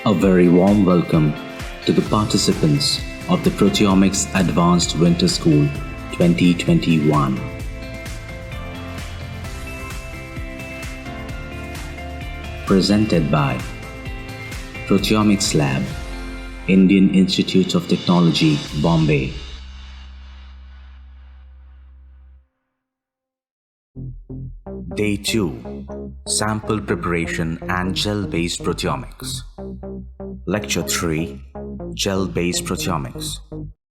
A very warm welcome to the participants of the Proteomics Advanced Winter School 2021. Presented by Proteomics Lab, Indian Institute of Technology, Bombay. Day 2, Sample Preparation and Gel-Based Proteomics. Lecture 3, Gel-Based Proteomics.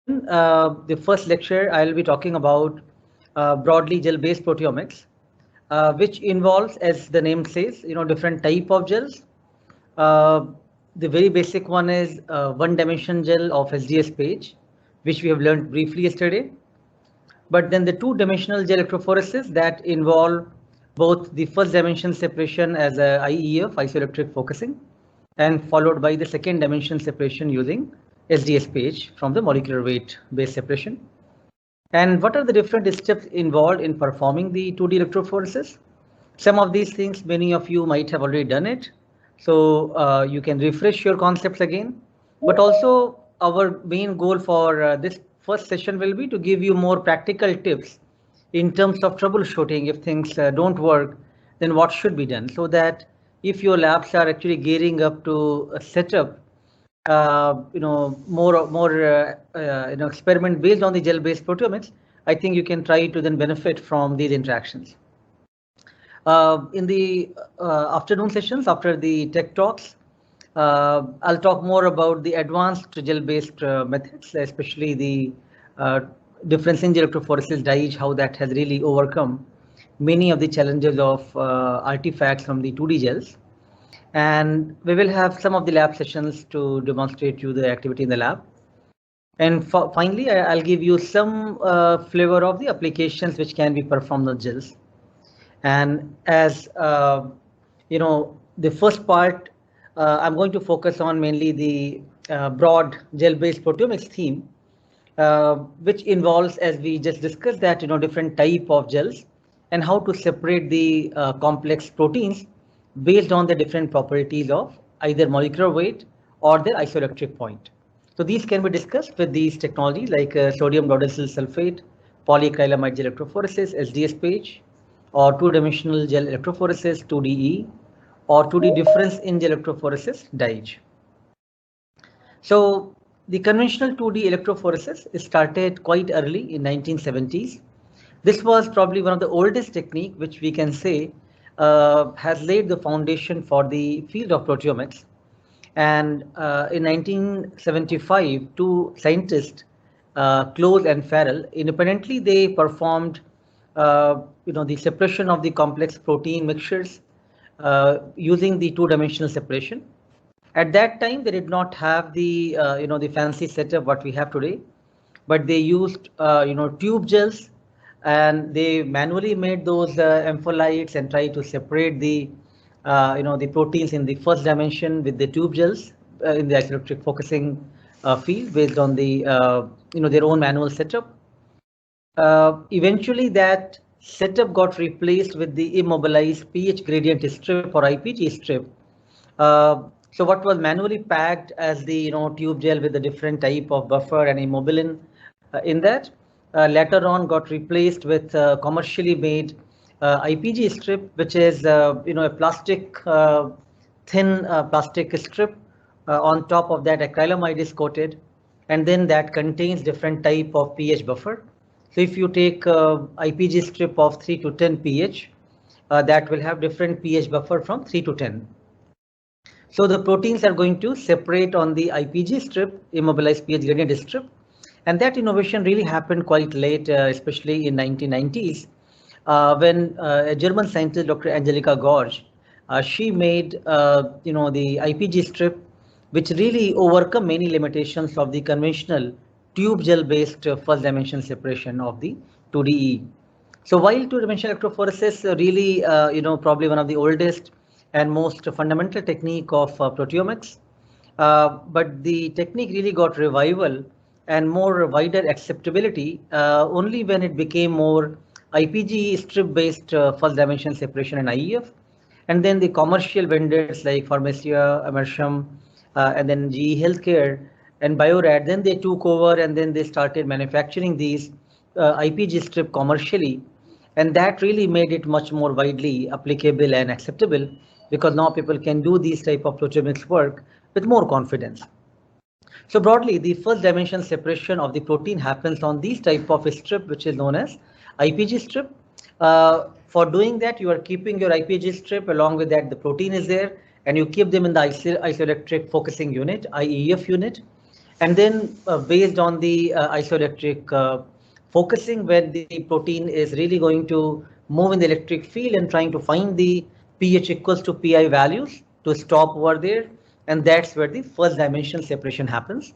The first lecture I'll be talking about broadly gel-based proteomics, which involves, as the name says, different type of gels. The very basic one is one-dimension gel of SDS page, which we have learned briefly yesterday. But then the two-dimensional gel electrophoresis that involve both the first dimension separation as a IEF, isoelectric focusing, and followed by the second dimension separation using SDS page from the molecular weight based separation. And what are the different steps involved in performing the 2D electrophoresis? Some of these things, many of you might have already done it. So you can refresh your concepts again. But also our main goal for this first session will be to give you more practical tips in terms of troubleshooting. If things don't work, then what should be done, so that if your labs are actually gearing up to set up more experiment based on the gel-based proteomics, I think you can try to then benefit from these interactions. In the afternoon sessions, after the tech talks, I'll talk more about the advanced gel-based methods, especially the difference in gel electrophoresis DIGE, how that has really overcome many of the challenges of artifacts from the 2D gels. And we will have some of the lab sessions to demonstrate you the activity in the lab. And finally, I'll give you some flavor of the applications which can be performed on gels. And as the first part, I'm going to focus on mainly the broad gel-based proteomics theme, which involves, as we just discussed, that different type of gels and how to separate the complex proteins based on the different properties of either molecular weight or their isoelectric point. So these can be discussed with these technologies like sodium rhodocyl sulfate, polyacrylamide gel electrophoresis, SDS page, or two-dimensional gel electrophoresis, 2DE, or 2D difference in gel electrophoresis, DIGE. So the conventional 2D electrophoresis started quite early in 1970s. This was probably one of the oldest technique which we can say has laid the foundation for the field of proteomics. And in 1975, two scientists, Close and Farrell, independently they performed the separation of the complex protein mixtures using the two-dimensional separation. At that time, they did not have the the fancy setup what we have today, but they used tube gels, and they manually made those ampholites and tried to separate the the proteins in the first dimension with the tube gels in the isoelectric focusing field based on the their own manual setup. Eventually, that setup got replaced with the immobilized pH gradient strip or IPG strip. So what was manually packed as the tube gel with a different type of buffer and immobilin in that later on got replaced with commercially made IPG strip, which is a plastic thin plastic strip. On top of that, acrylamide is coated, and then that contains different type of pH buffer. So if you take IPG strip of 3 to 10 pH, that will have different pH buffer from 3 to 10. So the proteins are going to separate on the IPG strip, immobilized pH gradient strip, and that innovation really happened quite late, especially in 1990s, when a German scientist, Dr. Angelika Gorge, she made the IPG strip, which really overcome many limitations of the conventional tube gel-based first dimension separation of the 2DE. So while two-dimensional electrophoresis really probably one of the oldest and most fundamental technique of proteomics, but the technique really got revival and more wider acceptability only when it became more IPG strip-based first dimension separation and IEF, and then the commercial vendors like Pharmacia, Emersham, and then GE Healthcare and Biorad. Then they took over and then they started manufacturing these IPG strip commercially. And that really made it much more widely applicable and acceptable, because now people can do these type of proteomics work with more confidence. So broadly, the first dimension separation of the protein happens on these type of strip, which is known as IPG strip. For doing that, you are keeping your IPG strip, along with that the protein is there, and you keep them in the isoelectric focusing unit, IEF unit. And then based on the isoelectric focusing, where the protein is really going to move in the electric field and trying to find the pH equals to PI values to stop over there. And that's where the first dimension separation happens.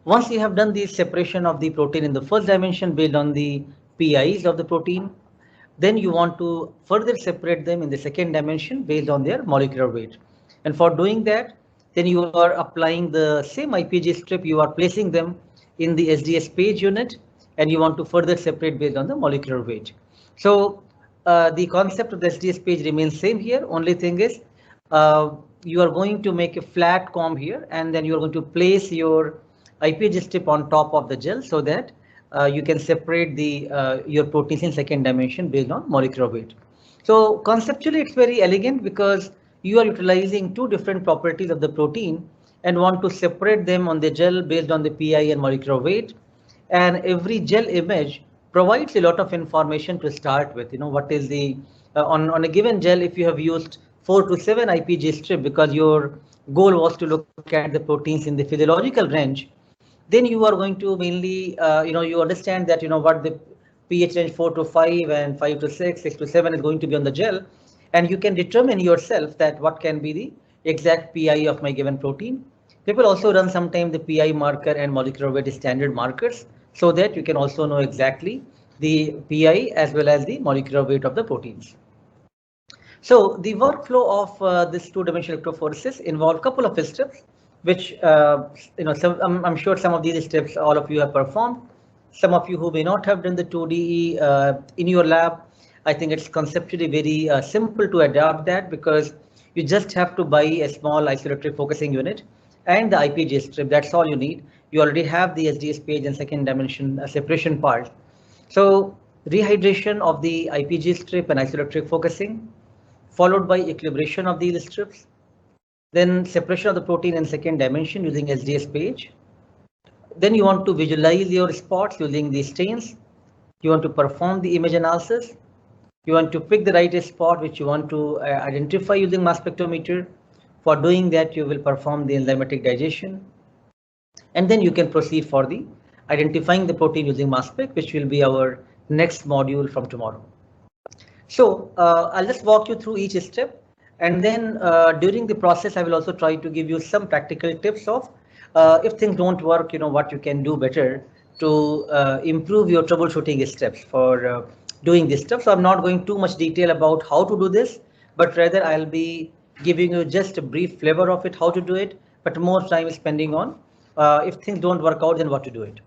Once you have done the separation of the protein in the first dimension based on the PIs of the protein, then you want to further separate them in the second dimension based on their molecular weight. And for doing that, then you are applying the same IPG strip, you are placing them in the SDS page unit, and you want to further separate based on the molecular weight. So the concept of the SDS page remains same here. Only thing is you are going to make a flat comb here, and then you are going to place your IPG strip on top of the gel so that you can separate the your proteins in second dimension based on molecular weight. So conceptually, it's very elegant because you are utilizing two different properties of the protein and want to separate them on the gel based on the PI and molecular weight. And every gel image provides a lot of information to start with. You know, what is the on a given gel, if you have used 4 to 7 IPG strip because your goal was to look at the proteins in the physiological range, then you are going to mainly, you understand that, what the pH range 4 to 5 and 5 to 6, 6 to 7 is going to be on the gel. And you can determine yourself that what can be the exact PI of my given protein. People also run sometimes the PI marker and molecular weight standard markers so that you can also know exactly the PI as well as the molecular weight of the proteins. So the workflow of this two-dimensional electrophoresis involve a couple of steps, which I'm sure some of these steps all of you have performed. Some of you who may not have done the 2DE in your lab, I think it's conceptually very simple to adapt that, because you just have to buy a small isoelectric focusing unit and the IPG strip. That's all you need. You already have the SDS page and second dimension separation part. So rehydration of the IPG strip and isoelectric focusing, followed by equilibration of these strips, then separation of the protein in second dimension using SDS page. Then you want to visualize your spots using the stains. You want to perform the image analysis. You want to pick the right spot which you want to identify using mass spectrometer. For doing that, you will perform the enzymatic digestion. And then you can proceed for the identifying the protein using mass spec, which will be our next module from tomorrow. So I'll just walk you through each step. And then during the process, I will also try to give you some practical tips of if things don't work, what you can do better to improve your troubleshooting steps for doing this stuff. So I'm not going too much detail about how to do this, but rather I'll be giving you just a brief flavor of it, how to do it, but more time is spending on if things don't work out, then what to do it.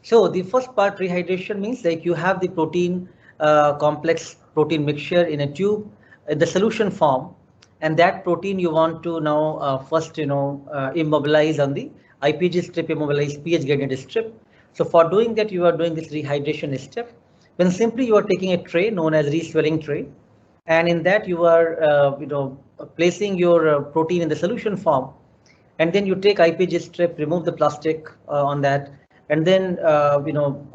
So the first part, rehydration, means like you have the protein complex protein mixture in a tube, the solution form, and that protein you want to now first immobilize on the IPG strip, immobilize pH gradient strip. So for doing that, you are doing this rehydration step. When simply you are taking a tray known as reswelling tray, and in that you are placing your protein in the solution form, and then you take IPG strip, remove the plastic on that, and then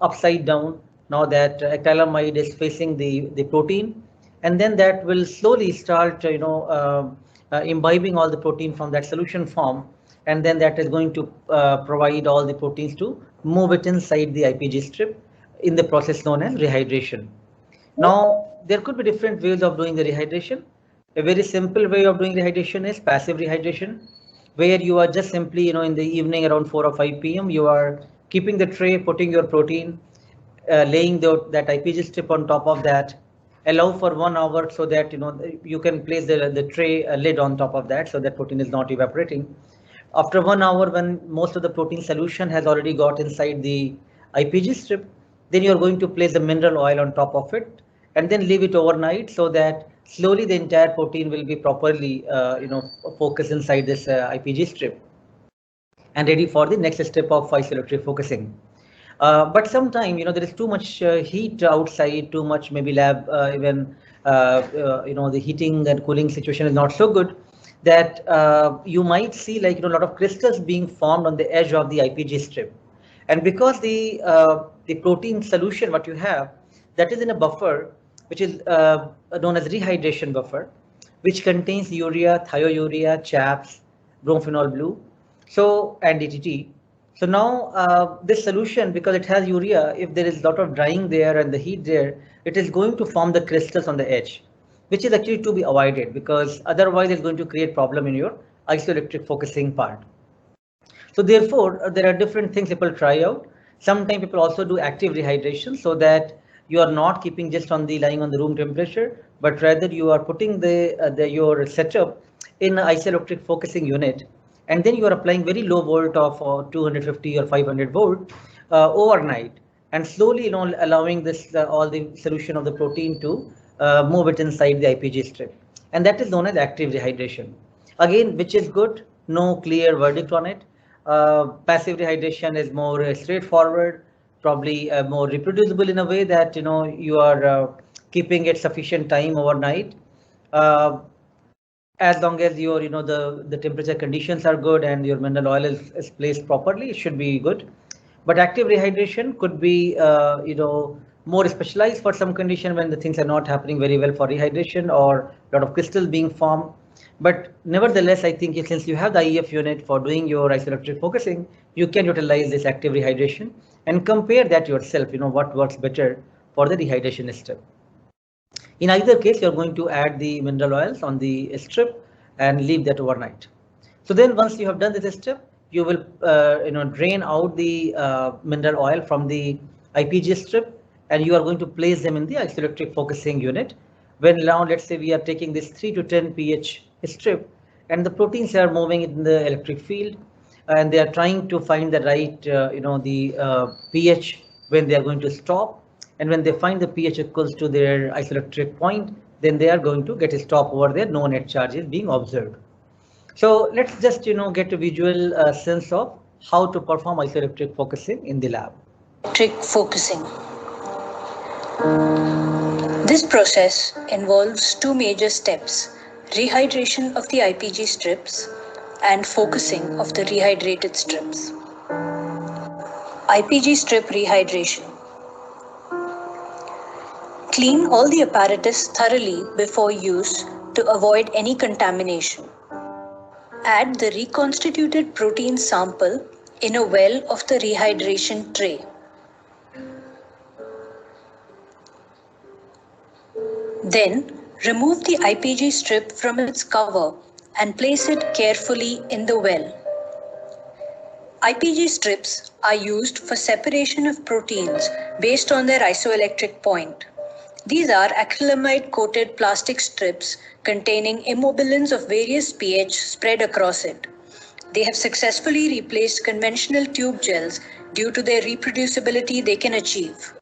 upside down. Now that acrylamide is facing the protein, and then that will slowly start imbibing all the protein from that solution form, and then that is going to provide all the proteins to move it inside the IPG strip in the process known as rehydration. Now there could be different ways of doing the rehydration. A very simple way of doing rehydration is passive rehydration, where you are just simply in the evening around 4 or 5 p.m. you are keeping the tray, putting your protein, laying that IPG strip on top of that, allow for 1 hour so that you can place the tray lid on top of that so that protein is not evaporating. After 1 hour, when most of the protein solution has already got inside the IPG strip, then you are going to place the mineral oil on top of it and then leave it overnight so that slowly the entire protein will be properly focused inside this IPG strip and ready for the next step of isoelectric focusing. But sometimes, there is too much heat outside, too much maybe lab, even, the heating and cooling situation is not so good, that you might see like, a lot of crystals being formed on the edge of the IPG strip. And because the protein solution, what you have, that is in a buffer, which is known as rehydration buffer, which contains urea, thiourea, chaps, bromophenol blue, so and DTT. So now this solution, because it has urea, if there is a lot of drying there and the heat there, it is going to form the crystals on the edge, which is actually to be avoided, because otherwise it's going to create problem in your isoelectric focusing part. So therefore, there are different things people try out. Sometimes people also do active rehydration, so that you are not keeping just on the lying on the room temperature, but rather you are putting your setup in an isoelectric focusing unit, and then you are applying very low volt of 250 or 500 volt overnight, and slowly, allowing this all the solution of the protein to move it inside the IPG strip, and that is known as active rehydration. Again, which is good, no clear verdict on it. Passive rehydration is more straightforward, probably more reproducible in a way that you are keeping it sufficient time overnight. As long as your the temperature conditions are good and your mineral oil is placed properly, it should be good. But active rehydration could be more specialized for some condition when the things are not happening very well for rehydration or a lot of crystals being formed. But nevertheless, I think since you have the IEF unit for doing your isoelectric focusing, you can utilize this active rehydration and compare that yourself, what works better for the rehydration step. In either case, you're going to add the mineral oils on the strip and leave that overnight. So then once you have done this step, you will drain out the mineral oil from the IPG strip, and you are going to place them in the isoelectric focusing unit. When now let's say we are taking this 3 to 10 pH strip, and the proteins are moving in the electric field, and they are trying to find the right pH when they are going to stop. And when they find the pH equals to their isoelectric point, then they are going to get a stop over there, no net charge is being observed. So let's just get a visual sense of how to perform isoelectric focusing in the lab. Isoelectric focusing. This process involves two major steps: rehydration of the IPG strips and focusing of the rehydrated strips. IPG strip rehydration. Clean all the apparatus thoroughly before use to avoid any contamination. Add the reconstituted protein sample in a well of the rehydration tray. Then remove the IPG strip from its cover and place it carefully in the well. IPG strips are used for separation of proteins based on their isoelectric point. These are acrylamide-coated plastic strips containing immobilins of various pH spread across it. They have successfully replaced conventional tube gels due to their reproducibility they can achieve.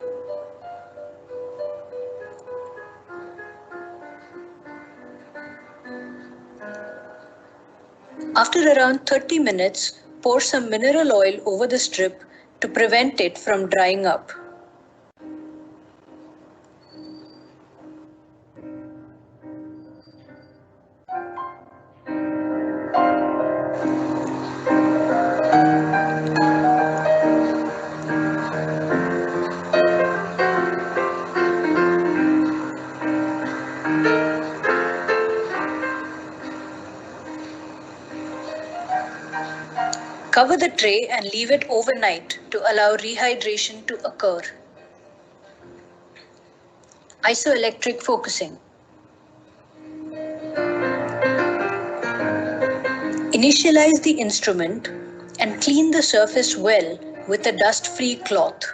After around 30 minutes, pour some mineral oil over the strip to prevent it from drying up. Cover the tray and leave it overnight to allow rehydration to occur. Isoelectric focusing. Initialize the instrument and clean the surface well with a dust-free cloth.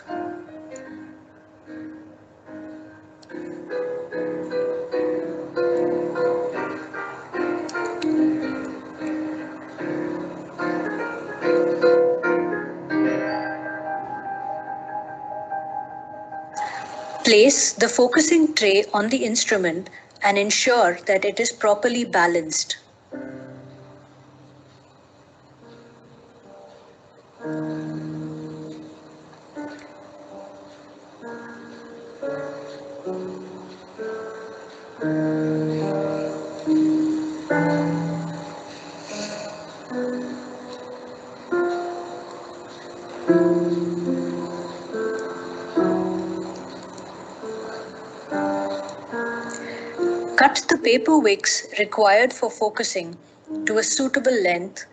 Place the focusing tray on the instrument and ensure that it is properly balanced. Cut the paper wicks required for focusing to a suitable length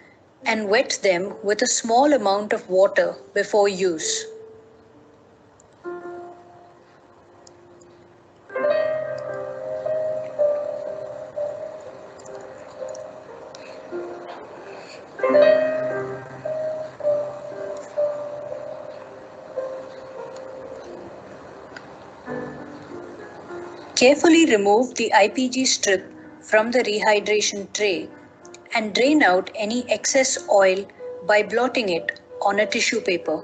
and wet them with a small amount of water before use. Carefully remove the IPG strip from the rehydration tray and drain out any excess oil by blotting it on a tissue paper.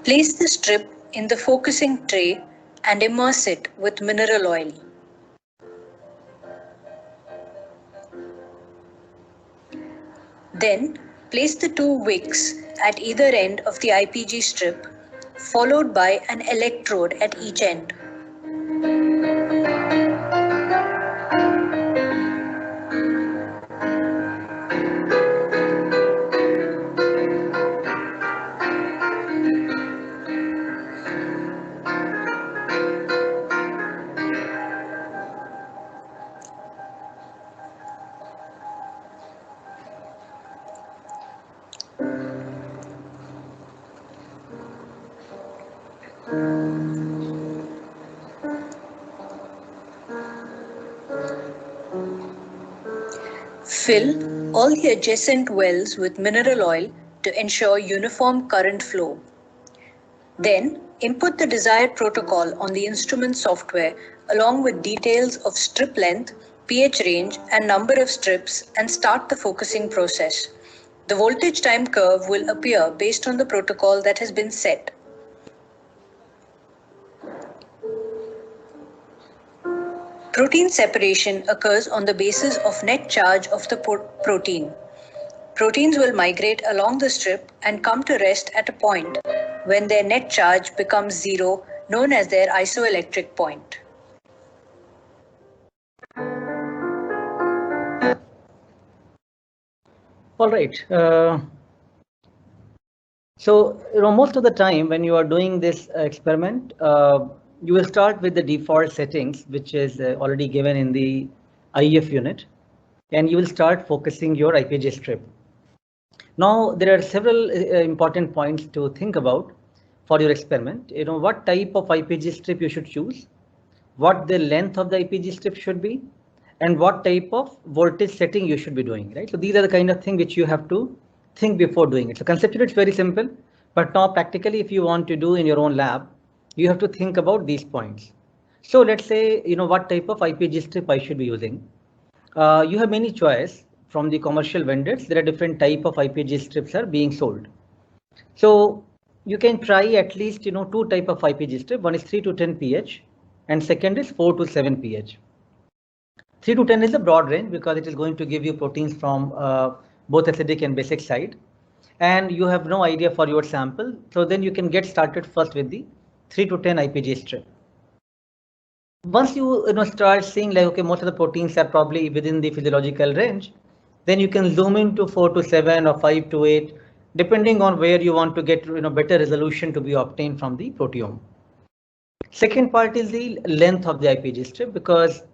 Place the strip in the focusing tray and immerse it with mineral oil. Then, place the two wicks at either end of the IPG strip, followed by an electrode at each end. Fill all the adjacent wells with mineral oil to ensure uniform current flow. Then, input the desired protocol on the instrument software along with details of strip length, pH range, and number of strips and start the focusing process. The voltage time curve will appear based on the protocol that has been set. Protein separation occurs on the basis of net charge of the protein. Proteins will migrate along the strip and come to rest at a point when their net charge becomes zero, known as their isoelectric point. All right. So, most of the time when you are doing this experiment, you will start with the default settings, which is already given in the IEF unit, and you will start focusing your IPG strip. Now, there are several important points to think about for your experiment. What type of IPG strip you should choose, what the length of the IPG strip should be, and what type of voltage setting you should be doing, right? So these are the kind of thing which you have to think before doing it. So conceptually, it's very simple, but now practically, if you want to do in your own lab, you have to think about these points. So let's say, what type of IPG strip I should be using. You have many choice from the commercial vendors. There are different type of IPG strips are being sold. So you can try at least, two type of IPG strip. One is 3 to 10 pH and second is 4 to 7 pH. 3 to 10 is a broad range because it is going to give you proteins from both acidic and basic side. And you have no idea for your sample. So then you can get started first with the 3 to 10 IPG strip. Once you start seeing like, okay, most of the proteins are probably within the physiological range, then you can zoom into 4 to 7 or 5 to 8, depending on where you want to get better resolution to be obtained from the proteome. Second part is the length of the IPG strip, because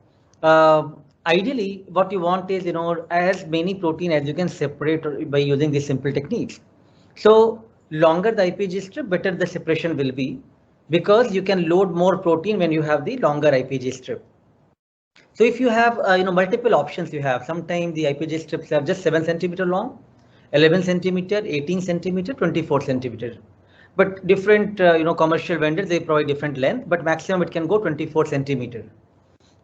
ideally what you want is as many protein as you can separate by using these simple techniques. So longer the IPG strip, better the separation will be. because you can load more protein when you have the longer IPG strip. So if you have multiple options, you have sometimes the IPG strips are just 7 centimeter long, 11 centimeter, 18 centimeter, 24 centimeter. But different commercial vendors, they provide different length, but maximum it can go 24 centimeter.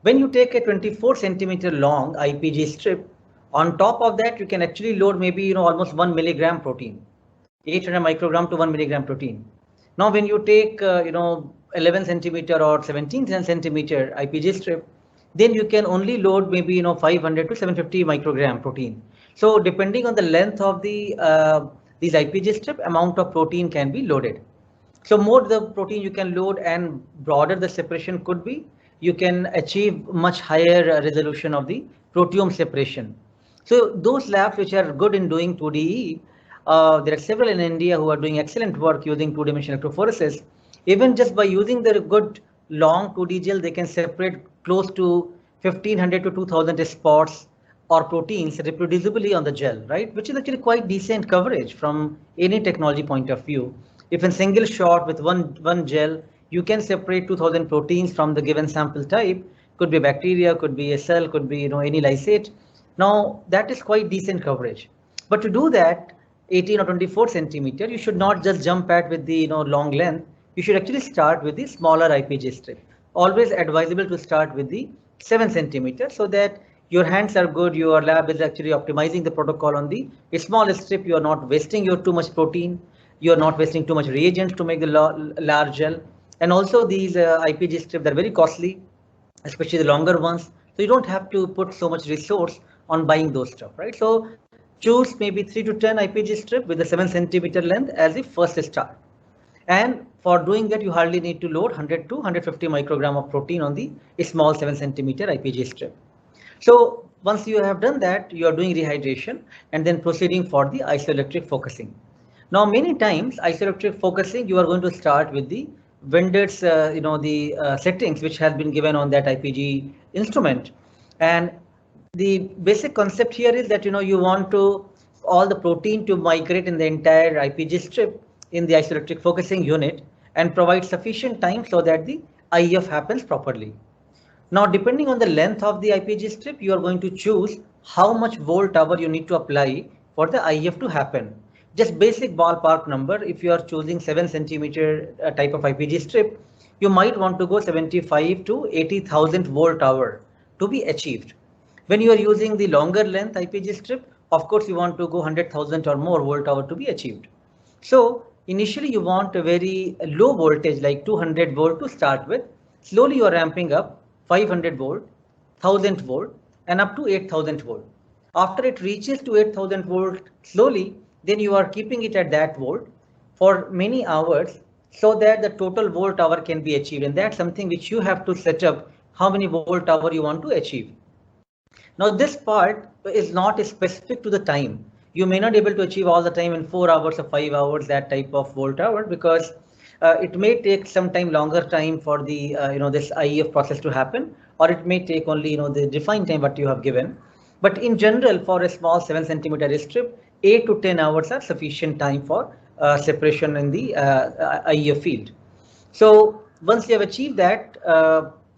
When you take a 24 centimeter long IPG strip, on top of that you can actually load maybe almost 1 milligram protein, 800 microgram to 1 milligram protein. Now when you take 11 centimeter or 17 centimeter IPG strip, then you can only load maybe 500 to 750 microgram protein. So depending on the length of the these IPG strip, amount of protein can be loaded. So more the protein you can load and broader the separation could be, you can achieve much higher resolution of the proteome separation. So those labs which are good in doing 2DE, there are several in India who are doing excellent work using two-dimensional electrophoresis. Even just by using their good long 2D gel, they can separate close to 1500 to 2000 spots or proteins reproducibly on the gel, right? Which is actually quite decent coverage from any technology point of view. If in single shot with one gel, you can separate 2000 proteins from the given sample type, could be bacteria, could be a cell, could be any lysate. Now that is quite decent coverage. But to do that, 18 or 24 centimeter, you should not just jump at with the long length. You should actually start with the smaller IPG strip. Always advisable to start with the 7 centimeter so that your hands are good, your lab is actually optimizing the protocol on the small strip. You are not wasting your too much protein. You are not wasting too much reagents to make the large gel. And also these IPG strips are very costly, especially the longer ones. So you don't have to put so much resource on buying those stuff, right? So choose maybe 3 to 10 IPG strip with a 7 centimeter length as the first start. And for doing that, you hardly need to load 100 to 150 microgram of protein on the small 7 centimeter IPG strip. So once you have done that, you are doing rehydration and then proceeding for the isoelectric focusing. Now, many times isoelectric focusing, you are going to start with the vendor's, settings which has been given on that IPG instrument. And the basic concept here is that you want to all the protein to migrate in the entire IPG strip in the isoelectric focusing unit and provide sufficient time so that the IF happens properly. Now, depending on the length of the IPG strip, you are going to choose how much volt hour you need to apply for the IF to happen. Just basic ballpark number, if you are choosing 7 centimeter type of IPG strip, you might want to go 75 to 80,000 volt hour to be achieved. When you are using the longer length IPG strip, of course, you want to go 100,000 or more volt hour to be achieved. So initially you want a very low voltage like 200 volt to start with. Slowly you are ramping up 500 volt, 1000 volt and up to 8000 volt. After it reaches to 8000 volt slowly, then you are keeping it at that volt for many hours so that the total volt hour can be achieved. And that's something which you have to set up how many volt hour you want to achieve. Now this part is not specific to the time. You may not be able to achieve all the time in 4 hours or 5 hours that type of volt hour because it may take some time longer time for the this IEF process to happen, or it may take only the defined time what you have given. But in general, for a small 7 centimeter strip, 8 to 10 hours are sufficient time for separation in the IEF field. So once you have achieved that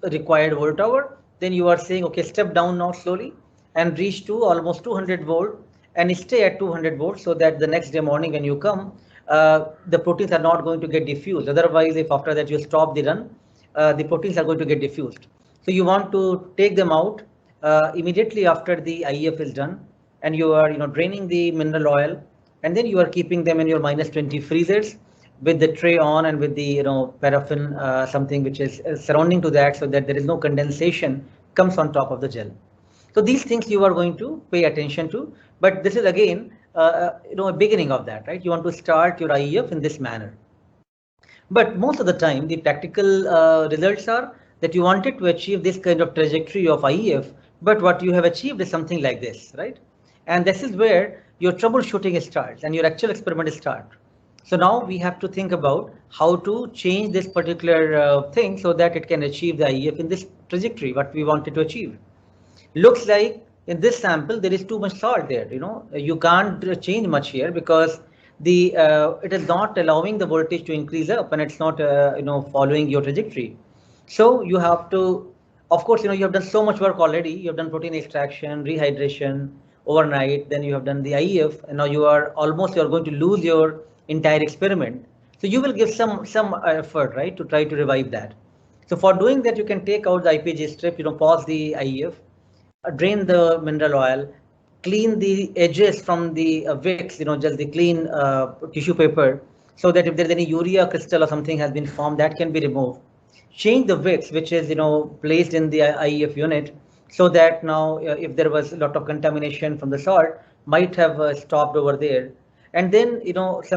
required volt hour, then you are saying, okay, step down now slowly and reach to almost 200 volt and stay at 200 volts so that the next day morning when you come, the proteins are not going to get diffused. Otherwise, if after that you stop the run, the proteins are going to get diffused. So you want to take them out immediately after the IEF is done, and you are draining the mineral oil, and then you are keeping them in your -20 freezers with the tray on and with the paraffin something which is surrounding to that so that there is no condensation comes on top of the gel. So these things you are going to pay attention to, but this is again a beginning of that, right? You want to start your IEF in this manner. But most of the time, the practical results are that you wanted to achieve this kind of trajectory of IEF, but what you have achieved is something like this, right? And this is where your troubleshooting starts and your actual experiment starts. So now we have to think about how to change this particular thing so that it can achieve the IEF in this trajectory, what we wanted to achieve. Looks like in this sample, there is too much salt there, you can't change much here because it is not allowing the voltage to increase up, and it's not following your trajectory. So you have to, of course, you have done so much work already. You have done protein extraction, rehydration overnight, then you have done the IEF, and now you are going to lose your entire experiment. So you will give some effort, right, to try to revive that. So for doing that, you can take out the IPG strip, pause the IEF, drain the mineral oil, clean the edges from the wicks, just the clean tissue paper, so that if there's any urea crystal or something has been formed, that can be removed. Change the wicks, which is placed in the IEF unit, so that now if there was a lot of contamination from the salt, might have stopped over there. And then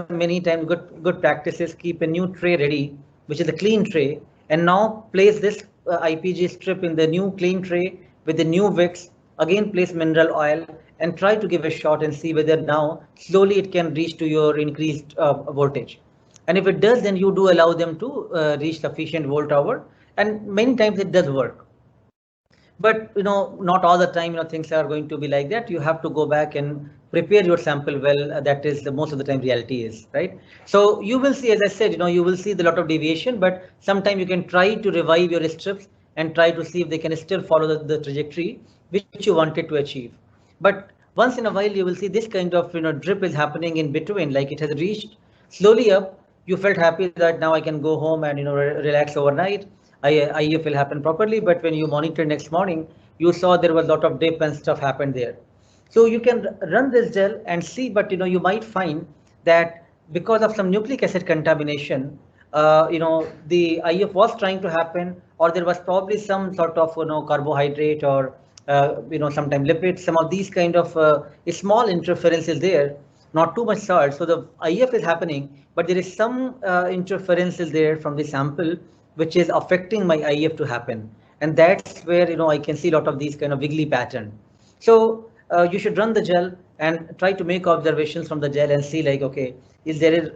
many times good practices, keep a new tray ready, which is a clean tray, and now place this IPG strip in the new clean tray with the new wicks. Again, place mineral oil and try to give a shot and see whether now slowly it can reach to your increased voltage. And if it does, then you do allow them to reach sufficient volt hour, and many times it does work. But not all the time things are going to be like that. You have to go back and prepare your sample well. That is the most of the time reality is, right? So you will see, as I said, you will see the lot of deviation, but sometimes you can try to revive your strips and try to see if they can still follow the trajectory which you wanted to achieve. But once in a while you will see this kind of drip is happening in between, like it has reached slowly up. You felt happy that now I can go home and relax overnight. IEF will happen properly, but when you monitor next morning, you saw there was a lot of dip and stuff happened there. So you can run this gel and see, but you might find that because of some nucleic acid contamination, the IEF was trying to happen, or there was probably some sort of carbohydrate or sometimes lipids, some of these kind of small interferences there, not too much salt. So the IEF is happening, but there is some interferences there from the sample which is affecting my IEF to happen. And that's where I can see a lot of these kind of wiggly pattern. So you should run the gel and try to make observations from the gel and see, like, okay, is there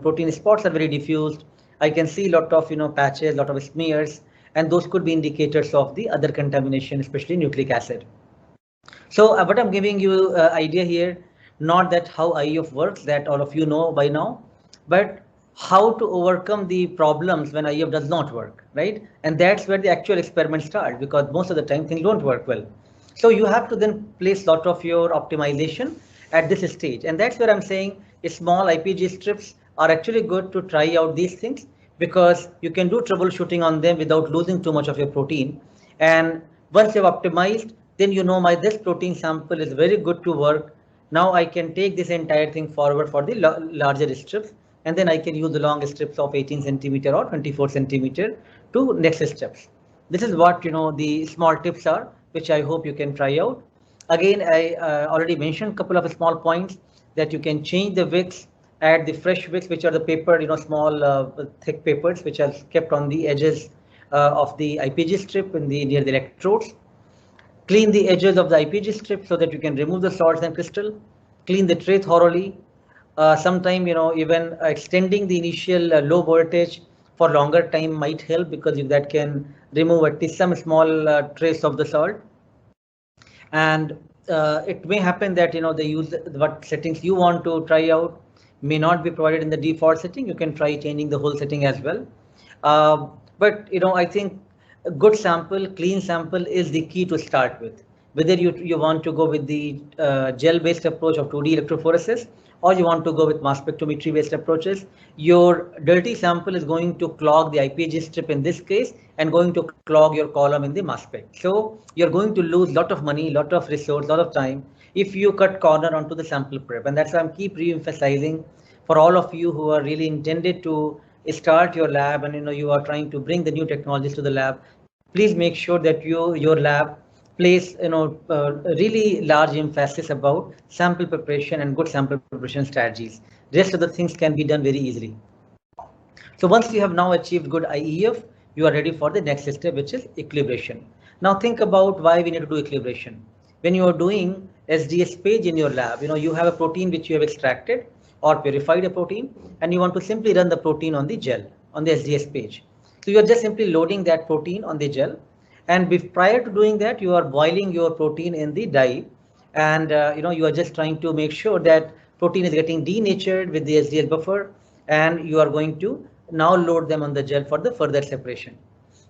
protein spots are very diffused. I can see a lot of patches, a lot of smears, and those could be indicators of the other contamination, especially nucleic acid. So what I'm giving you idea here, not that how IEF works, that all of you know by now, but how to overcome the problems when IEF does not work, right? And that's where the actual experiment starts, because most of the time things don't work well. So you have to then place a lot of your optimization at this stage. And that's where I'm saying small IPG strips are actually good to try out these things, because you can do troubleshooting on them without losing too much of your protein. And once you've optimized, then this protein sample is very good to work. Now I can take this entire thing forward for the larger strips, and then I can use the long strips of 18 centimeter or 24 centimeter to next steps. This is what the small tips are, which I hope you can try out. Again, I already mentioned a couple of small points, that you can change the wicks, add the fresh wicks, which are the paper, small thick papers which are kept on the edges of the IPG strip near the electrodes. Clean the edges of the IPG strip so that you can remove the salts and crystal. Clean the tray thoroughly. Sometime even extending the initial low voltage for longer time might help, because that can remove at least some small trace of the salt. And it may happen that they use what settings you want to try out may not be provided in the default setting. You can try changing the whole setting as well. But I think a good sample, clean sample is the key to start with. Whether you want to go with the gel-based approach of 2D electrophoresis, or you want to go with mass spectrometry-based approaches, your dirty sample is going to clog the IPG strip in this case, and going to clog your column in the mass spec. So you're going to lose a lot of money, lot of resource, lot of time if you cut corner onto the sample prep. And that's why I'm keep re-emphasizing for all of you who are really intended to start your lab, and you are trying to bring the new technologies to the lab. Please make sure that your lab place really large emphasis about sample preparation and good sample preparation strategies. Rest of the things can be done very easily. So once you have now achieved good IEF, you are ready for the next step, which is equilibration. Now think about why we need to do equilibration. When you are doing SDS page in your lab, you have a protein which you have extracted or purified a protein, and you want to simply run the protein on the gel on the SDS page. So you are just simply loading that protein on the gel. And prior to doing that, you are boiling your protein in the dye, and you are just trying to make sure that protein is getting denatured with the SDL buffer, and you are going to now load them on the gel for the further separation.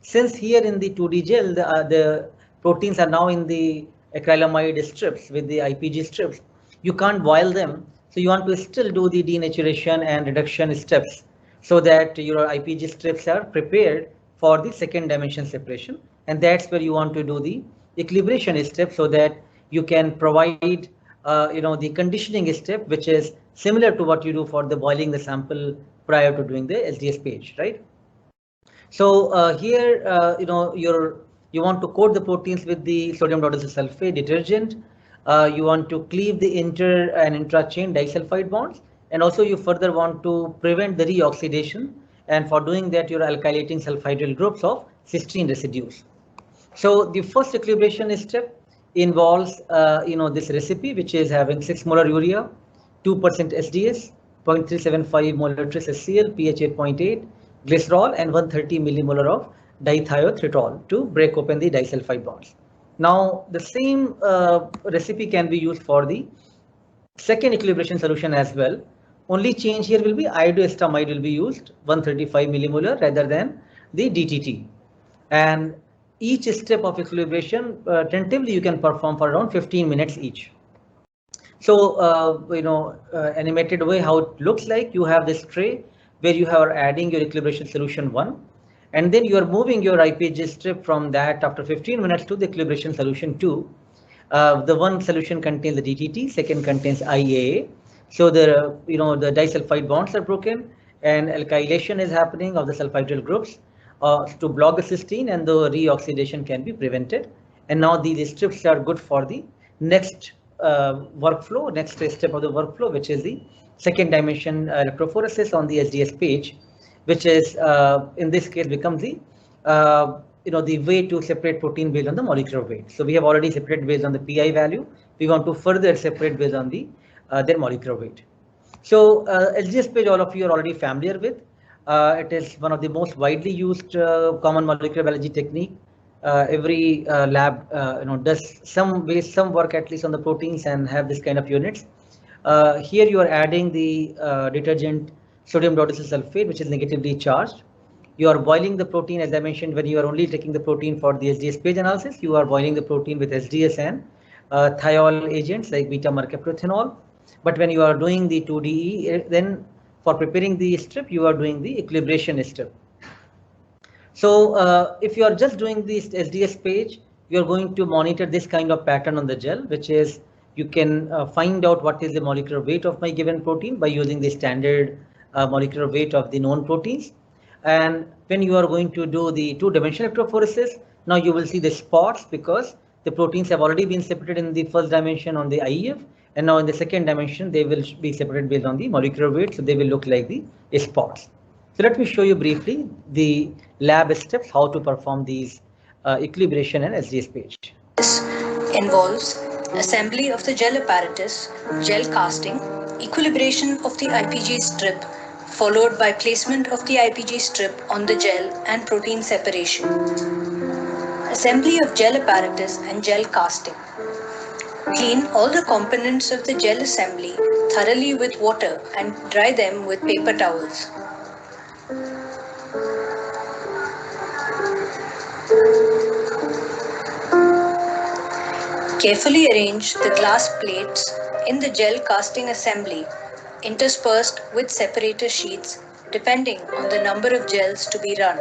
Since here in the 2D gel, the proteins are now in the acrylamide strips with the IPG strips, you can't boil them. So you want to still do the denaturation and reduction steps so that your IPG strips are prepared for the second dimension separation. And that's where you want to do the equilibration step so that you can provide the conditioning step, which is similar to what you do for the boiling the sample prior to doing the SDS page, right? So here, you want to coat the proteins with the sodium dodecyl sulfate detergent. You want to cleave the inter and intra-chain disulfide bonds, and also you further want to prevent the reoxidation. And for doing that, you're alkylating sulfhydryl groups of cysteine residues. So the first equilibration step involves, this recipe, which is having 6 molar urea, 2% SDS, 0.375 molar tris HCl, pH 8.8, glycerol, and 130 millimolar of dithiotritol to break open the disulfide bonds. Now, the same recipe can be used for the second equilibration solution as well. Only change here will be iodoestamide will be used, 135 millimolar rather than the DTT. And each step of equilibration, tentatively you can perform for around 15 minutes each. So, animated way how it looks like, you have this tray where you are adding your equilibration solution 1, and then you are moving your IPG strip from that after 15 minutes to the equilibration solution 2. The one solution contains the DTT, second contains IAA. So the disulfide bonds are broken and alkylation is happening of the sulfhydryl groups to block the cysteine, and the reoxidation can be prevented. And now these strips are good for the next workflow, next step of the workflow, which is the second dimension electrophoresis on the SDS page, which is in this case becomes the the way to separate protein based on the molecular weight. So we have already separated based on the PI value. We want to further separate based on the their molecular weight. So SDS page, all of you are already familiar with. It is one of the most widely used common molecular biology technique. Every lab does some work at least on the proteins and have this kind of units. Here you are adding the detergent sodium dodecyl sulfate, which is negatively charged. You are boiling the protein, as I mentioned, when you are only taking the protein for the SDS page analysis, you are boiling the protein with SDS and thiol agents like beta mercaptolithanol. But when you are doing the 2DE, then for preparing the strip, you are doing the equilibration strip. So if you are just doing this SDS page, you are going to monitor this kind of pattern on the gel, which is you can find out what is the molecular weight of my given protein by using the standard molecular weight of the known proteins. And when you are going to do the two-dimensional electrophoresis, now you will see the spots because the proteins have already been separated in the first dimension on the IEF, and now in the second dimension they will be separated based on the molecular weight, so they will look like the spots. So let me show you briefly the lab steps how to perform these equilibration and SDS page. This involves assembly of the gel apparatus, gel casting, equilibration of the IPG strip, followed by placement of the IPG strip on the gel and protein separation. Assembly of gel apparatus and gel casting. Clean all the components of the gel assembly thoroughly with water and dry them with paper towels. Carefully arrange the glass plates in the gel casting assembly, interspersed with separator sheets depending on the number of gels to be run.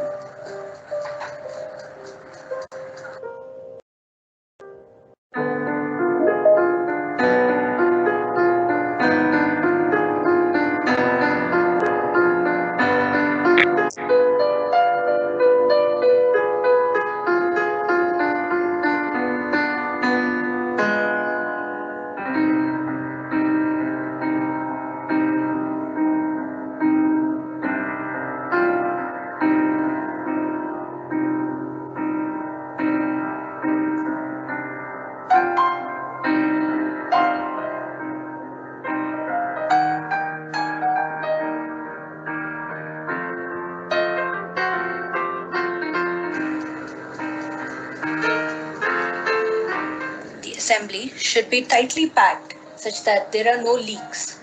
Assembly should be tightly packed such that there are no leaks.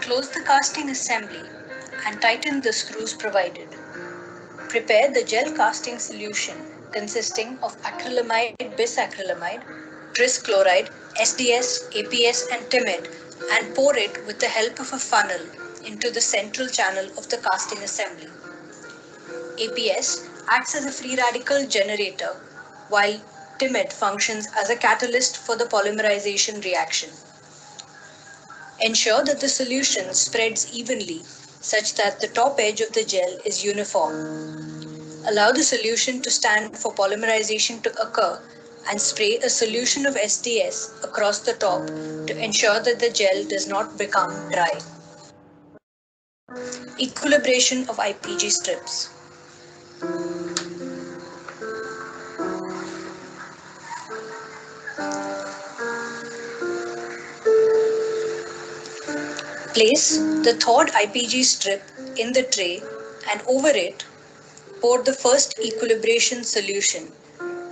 Close the casting assembly and tighten the screws provided. Prepare the gel casting solution consisting of acrylamide, bisacrylamide, tris chloride, SDS, APS and timid and pour it with the help of a funnel into the central channel of the casting assembly. APS acts as a free radical generator while timid functions as a catalyst for the polymerization reaction. Ensure that the solution spreads evenly such that the top edge of the gel is uniform. Allow the solution to stand for polymerization to occur and spray a solution of SDS across the top to ensure that the gel does not become dry. Equilibration of IPG strips. Place the thawed IPG strip in the tray and over it pour the first equilibration solution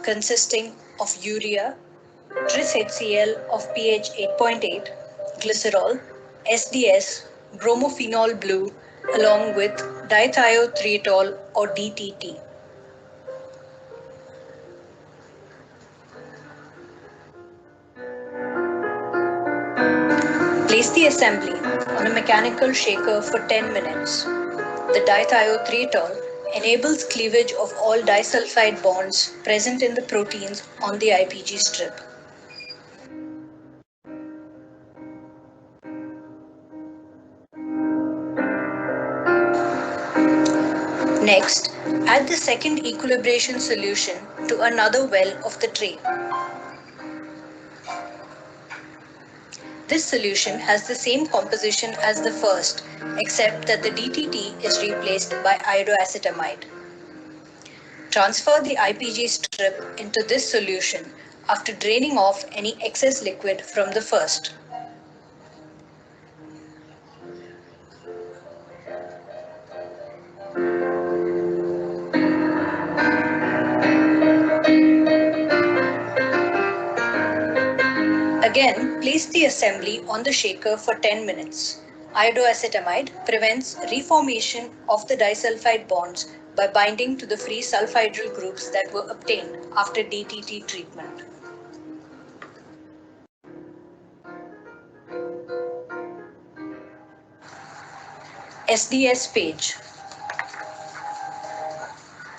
consisting of urea, tris HCl of pH 8.8, glycerol, SDS, bromophenol blue along with dithiothrietol or DTT. Place the assembly on a mechanical shaker for 10 minutes. The dithiothrietol enables cleavage of all disulfide bonds present in the proteins on the IPG strip. Next, add the second equilibration solution to another well of the tray. This solution has the same composition as the first, except that the DTT is replaced by iodoacetamide. Transfer the IPG strip into this solution after draining off any excess liquid from the first. Again, place the assembly on the shaker for 10 minutes. Iodoacetamide prevents reformation of the disulfide bonds by binding to the free sulfhydryl groups that were obtained after DTT treatment. SDS page.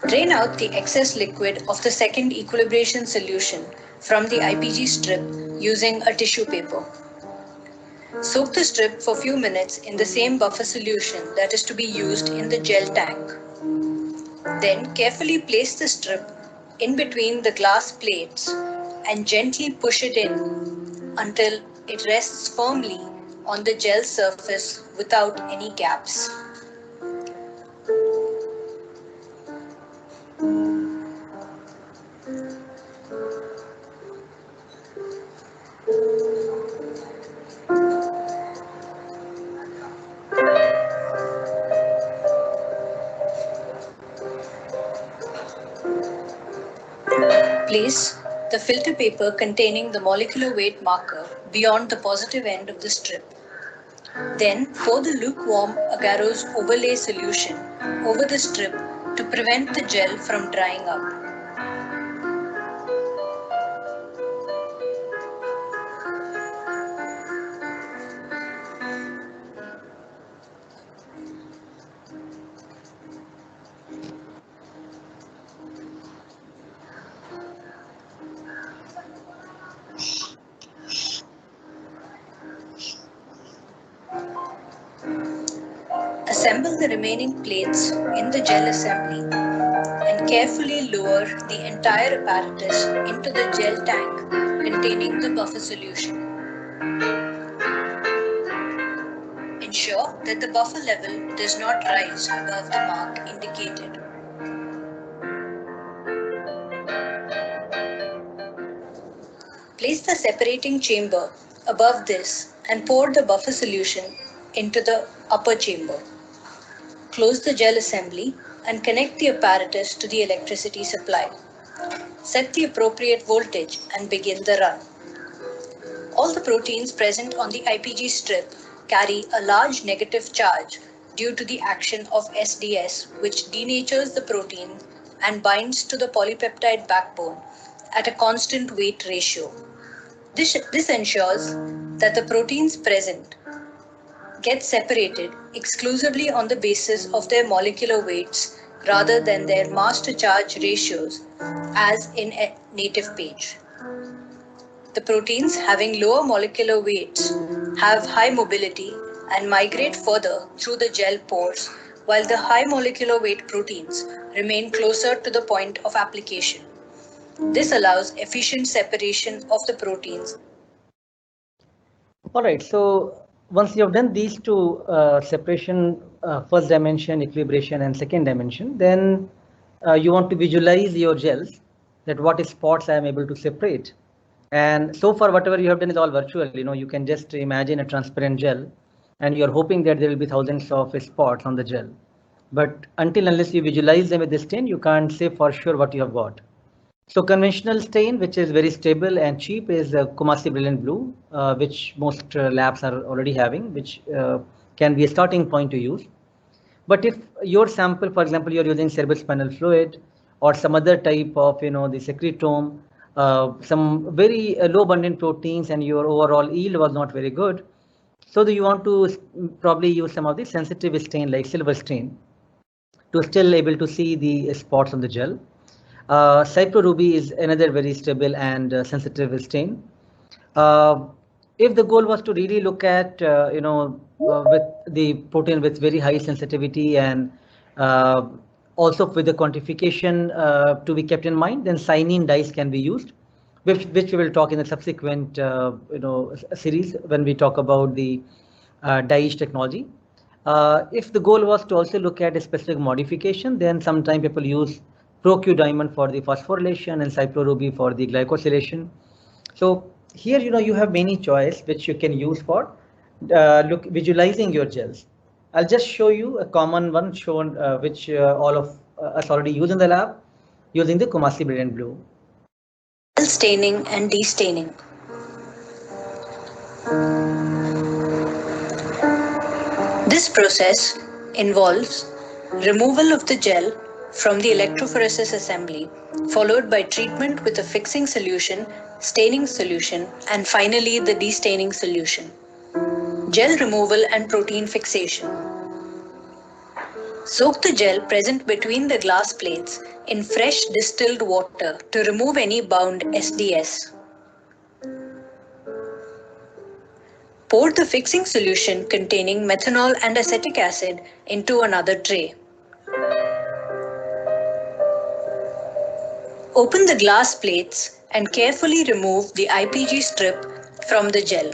Drain out the excess liquid of the second equilibration solution from the IPG strip using a tissue paper. Soak the strip for a few minutes in the same buffer solution that is to be used in the gel tank. Then carefully place the strip in between the glass plates and gently push it in until it rests firmly on the gel surface without any gaps. Place the filter paper containing the molecular weight marker beyond the positive end of the strip. Then pour the lukewarm agarose overlay solution over the strip to prevent the gel from drying up. Assemble the remaining plates in the gel assembly and carefully lower the entire apparatus into the gel tank containing the buffer solution. Ensure that the buffer level does not rise above the mark indicated. Place the separating chamber above this and pour the buffer solution into the upper chamber. Close the gel assembly and connect the apparatus to the electricity supply. Set the appropriate voltage and begin the run. All the proteins present on the IPG strip carry a large negative charge due to the action of SDS, which denatures the protein and binds to the polypeptide backbone at a constant weight ratio. This ensures that the proteins present get separated exclusively on the basis of their molecular weights rather than their mass to charge ratios as in a native page. The proteins having lower molecular weights have high mobility and migrate further through the gel pores, while the high molecular weight proteins remain closer to the point of application. This allows efficient separation of the proteins. All right, so once you have done these two separation, first dimension, equilibration, and second dimension, then you want to visualize your gels, that what spots I am able to separate. And so far, whatever you have done is all virtual. You can just imagine a transparent gel, and you're hoping that there will be thousands of spots on the gel. But unless you visualize them with the stain, you can't say for sure what you have got. So conventional stain, which is very stable and cheap, is Kumasi Brilliant Blue, which most labs are already having, which can be a starting point to use. But if your sample, for example, you're using cerebrospinal fluid or some other type of, the secretome, some very low abundant proteins, and your overall yield was not very good, so do you want to probably use some of the sensitive stain like silver stain to still able to see the spots on the gel. Cypro Ruby is another very stable and sensitive stain. If the goal was to really look at, with the protein with very high sensitivity and also with the quantification to be kept in mind, then cyanine dyes can be used, which we will talk in the subsequent series when we talk about the dye-etch technology. If the goal was to also look at a specific modification, then sometimes people use ProQ diamond for the phosphorylation and Cypro Ruby for the glycosylation. So here, you have many choice which you can use for visualizing your gels. I'll just show you a common one shown, which all of us already use in the lab using the Kumasi Brilliant Blue. Gel staining and destaining. This process involves removal of the gel from the electrophoresis assembly, followed by treatment with a fixing solution, staining solution, and finally the destaining solution. Gel removal and protein fixation. Soak the gel present between the glass plates in fresh distilled water to remove any bound SDS. Pour the fixing solution containing methanol and acetic acid into another tray. Open the glass plates and carefully remove the IPG strip from the gel.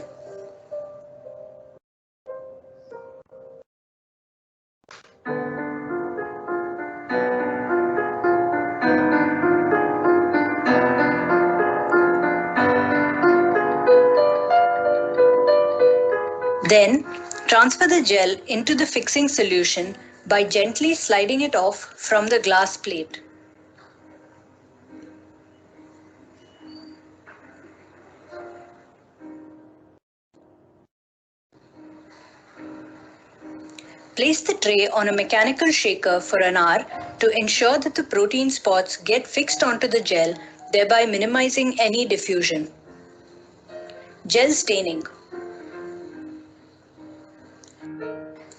Then, transfer the gel into the fixing solution by gently sliding it off from the glass plate. Place the tray on a mechanical shaker for an hour to ensure that the protein spots get fixed onto the gel, thereby minimizing any diffusion. Gel staining.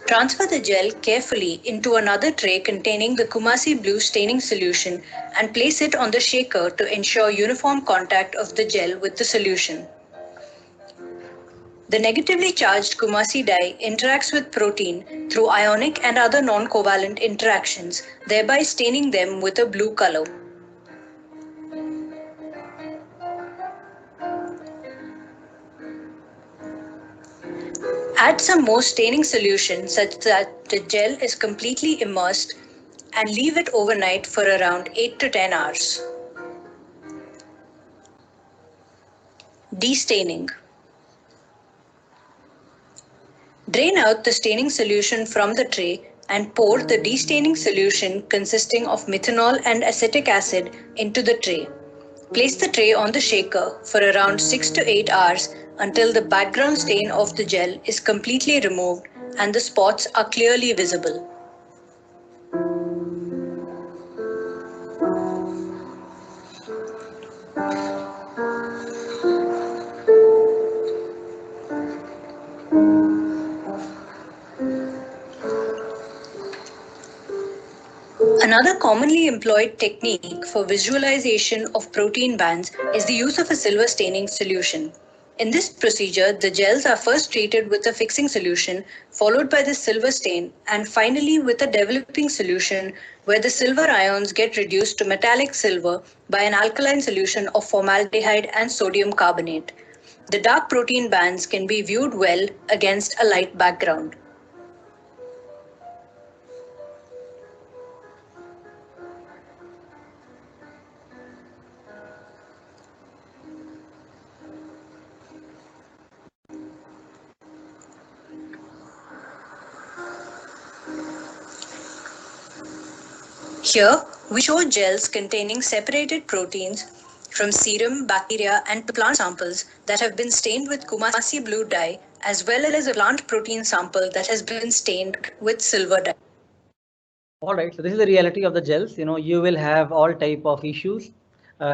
Transfer the gel carefully into another tray containing the Kumasi Blue staining solution and place it on the shaker to ensure uniform contact of the gel with the solution. The negatively charged Kumasi dye interacts with protein through ionic and other non-covalent interactions, thereby staining them with a blue color. Add some more staining solution such that the gel is completely immersed and leave it overnight for around 8 to 10 hours. Destaining. Drain out the staining solution from the tray and pour the destaining solution consisting of methanol and acetic acid into the tray. Place the tray on the shaker for around 6 to 8 hours until the background stain of the gel is completely removed and the spots are clearly visible. Another commonly employed technique for visualization of protein bands is the use of a silver staining solution. In this procedure, the gels are first treated with a fixing solution, followed by the silver stain, and finally with a developing solution where the silver ions get reduced to metallic silver by an alkaline solution of formaldehyde and sodium carbonate. The dark protein bands can be viewed well against a light background. Here, we show gels containing separated proteins from serum, bacteria, and plant samples that have been stained with Kumasi blue dye, as well as a plant protein sample that has been stained with silver dye. All right, so this is the reality of the gels. You will have all type of issues.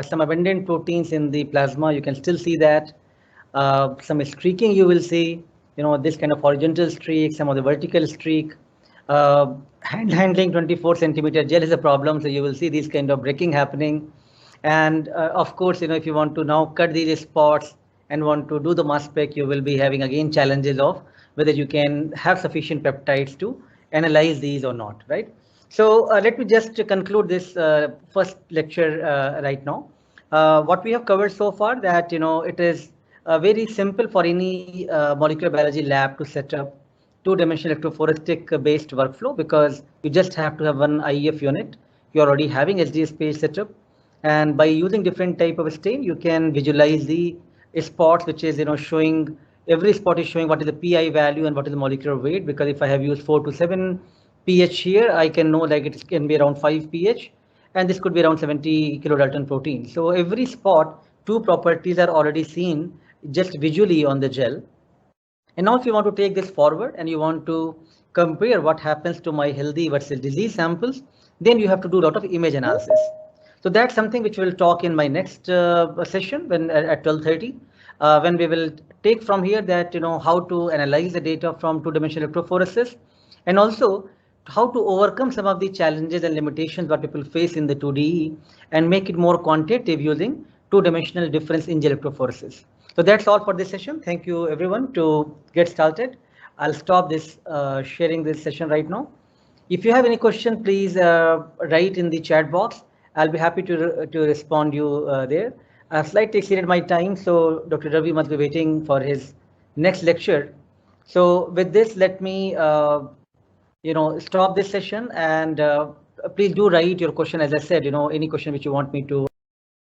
Some abundant proteins in the plasma, you can still see that. Some streaking you will see, this kind of horizontal streak, some of the vertical streak. Handling 24 centimeter gel is a problem, so you will see this kind of breaking happening. And of course, if you want to now cut these spots and want to do the mass spec, you will be having again challenges of whether you can have sufficient peptides to analyze these or not, right? So let me just conclude this first lecture right now. What we have covered so far, that it is very simple for any molecular biology lab to set up two-dimensional electrophoretic based workflow, because you just have to have one IEF unit. You're already having HDS page setup, and by using different type of stain, you can visualize the spots, which is showing, every spot is showing what is the PI value and what is the molecular weight. Because if I have used 4 to 7 pH here, I can know like it can be around 5 pH, and this could be around 70 kilodalton protein. So every spot, two properties are already seen just visually on the gel. And now if you want to take this forward and you want to compare what happens to my healthy versus disease samples, then you have to do a lot of image analysis. So that's something which we'll talk in my next session when at 12:30, when we will take from here that how to analyze the data from two-dimensional electrophoresis, and also how to overcome some of the challenges and limitations that people face in the 2DE and make it more quantitative using two-dimensional difference in electrophoresis. So that's all for this session. Thank you everyone. To get started, I'll stop this sharing this session right now. If you have any question, please write in the chat box. I'll be happy to respond you there. I've slightly exceeded my time, so Dr. Ravi must be waiting for his next lecture. So with this, let me stop this session, and please do write your question. As I said, any question which you want me to